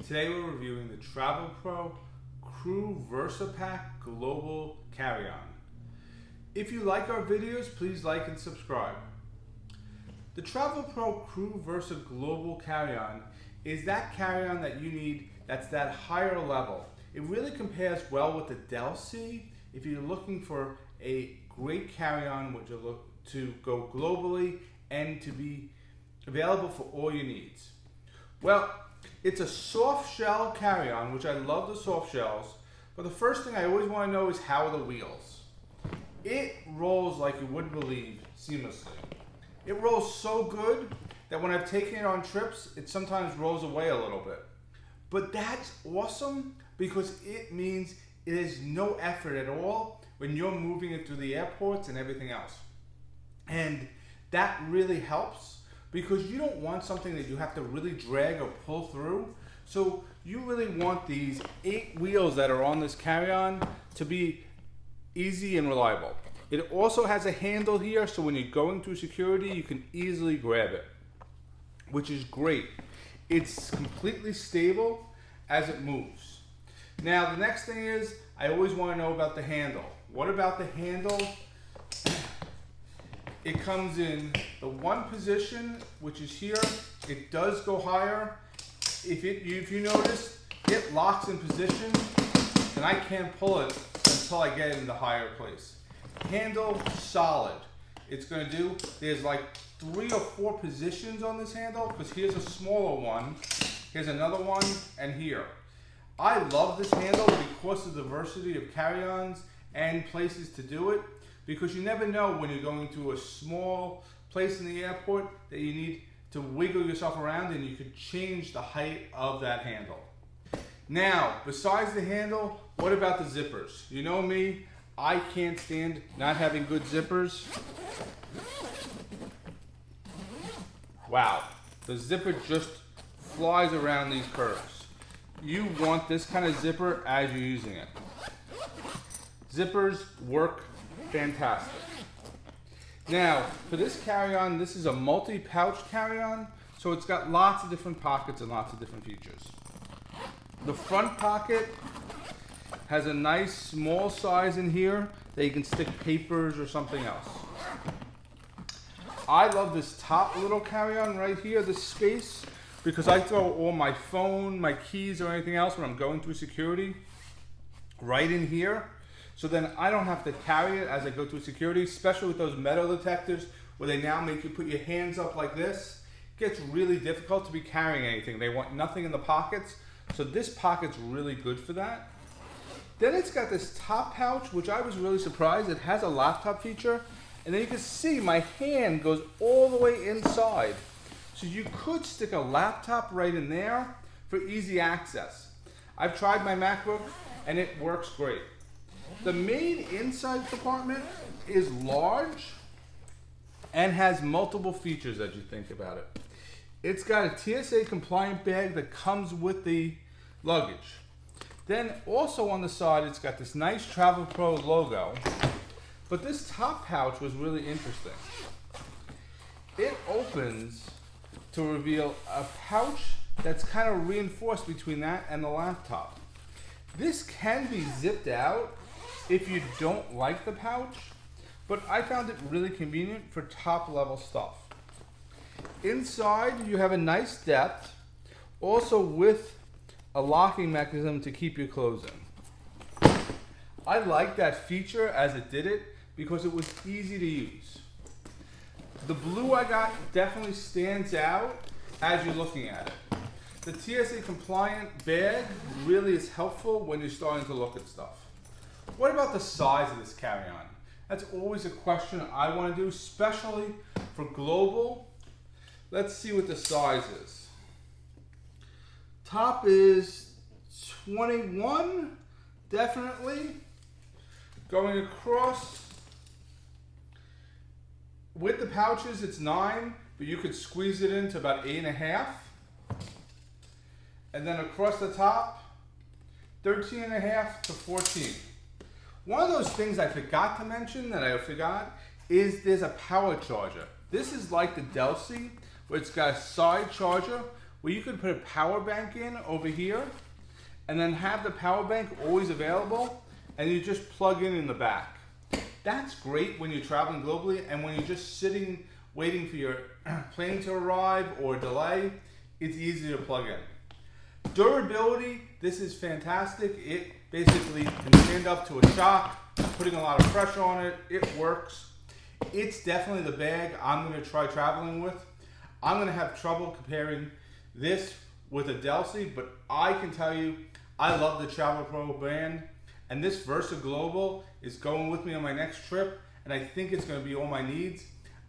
Today we're reviewing the Travelpro Crew VersaPack Global Carry-On. If you like our videos, please like and subscribe. The Travelpro Crew Versa Global Carry-On is that carry-on that you need that's that higher level. It really compares well with the Delcy if you're looking for a great carry-on which will look to go globally and to be available for all your needs. Well, it's a soft shell carry-on, which I love the soft shells, but the first thing I always want to know is how are the wheels. It rolls like you wouldn't believe seamlessly. It rolls so good that when I've taken it on trips, it sometimes rolls away a little bit. But that's awesome because it means it is no effort at all when you're moving it through the airports and everything else. And that really helps because you don't want something that you have to really drag or pull through. So you really want these 8 wheels that are on this carry-on to be easy and reliable. It also has a handle here, so when you're going through security, you can easily grab it, which is great. It's completely stable as it moves. Now, the next thing is, I always want to know about the handle. What about the handle? It comes in the one position, which is here. It does go higher. If you notice, it locks in position, and I can't pull it until I get it in the higher place. Handle solid. It's going to do, there's like 3 or 4 positions on this handle, because here's a smaller one, here's another one, and here. I love this handle because of the diversity of carry-ons and places to do it, because you never know when you're going to a small place in the airport that you need to wiggle yourself around, and you could change the height of that handle. Now, besides the handle, what about the zippers? You know me, I can't stand not having good zippers. Wow, the zipper just flies around these curves. You want this kind of zipper as you're using it. Zippers work fantastic. Now, for this carry-on, this is a multi-pouch carry-on, so it's got lots of different pockets and lots of different features. The front pocket has a nice small size in here that you can stick papers or something else. I love this top little carry-on right here, this space, because I throw all my phone, my keys, or anything else when I'm going through security right in here. So then I don't have to carry it as I go through security, especially with those metal detectors where they now make you put your hands up like this. It gets really difficult to be carrying anything. They want nothing in the pockets, so this pocket's really good for that. Then it's got this top pouch, which I was really surprised. It has a laptop feature, and then you can see my hand goes all the way inside. So you could stick a laptop right in there for easy access. I've tried my MacBook, and it works great. The main inside compartment is large and has multiple features as you think about it. It's got a TSA compliant bag that comes with the luggage. Then also on the side, it's got this nice Travelpro logo, but this top pouch was really interesting. It opens to reveal a pouch that's kind of reinforced between that and the laptop. This can be zipped out if you don't like the pouch, but I found it really convenient for top level stuff. Inside you have a nice depth, also with a locking mechanism to keep your clothes in. I like that feature as it did it because it was easy to use. The blue I got definitely stands out as you're looking at it. The TSA compliant bag really is helpful when you're starting to look at stuff. What about the size of this carry-on? That's always a question I want to do, especially for global. Let's see what the size is. Top is 21, definitely. Going across, with the pouches it's 9, but you could squeeze it into about 8.5. And then across the top, 13.5 to 14. One of those things I forgot to mention is there's a power charger. This is like the Delcy, where it's got a side charger where you could put a power bank in over here and then have the power bank always available and you just plug in the back. That's great when you're traveling globally and when you're just sitting waiting for your plane to arrive or delay, it's easy to plug in. Durability, this is fantastic. It basically can stand up to a shock, putting a lot of pressure on it. It works. It's definitely the bag I'm going to try traveling with. I'm going to have trouble comparing this with a Delsey, but I can tell you I love the Travelpro brand, and this Versa Global is going with me on my next trip, and I think it's going to be all my needs.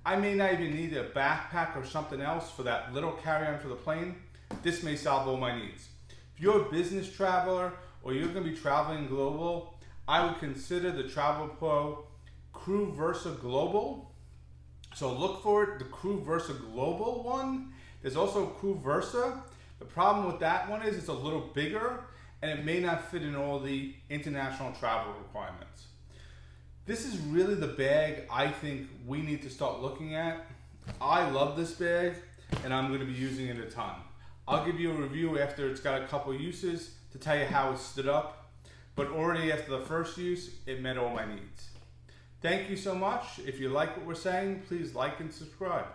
I may not even need a backpack or something else for that little carry-on for the plane. This may solve all my needs. If you're a business traveler or you're going to be traveling global, I would consider the Travelpro Crew Versa Global. So look for it, the Crew Versa Global one. There's also Crew Versa. The problem with that one is it's a little bigger and it may not fit in all the international travel requirements. This is really the bag I think we need to start looking at. I love this bag and I'm going to be using it a ton. I'll give you a review after it's got a couple uses to tell you how it stood up, but already after the first use, it met all my needs. Thank you so much. If you like what we're saying, please like and subscribe.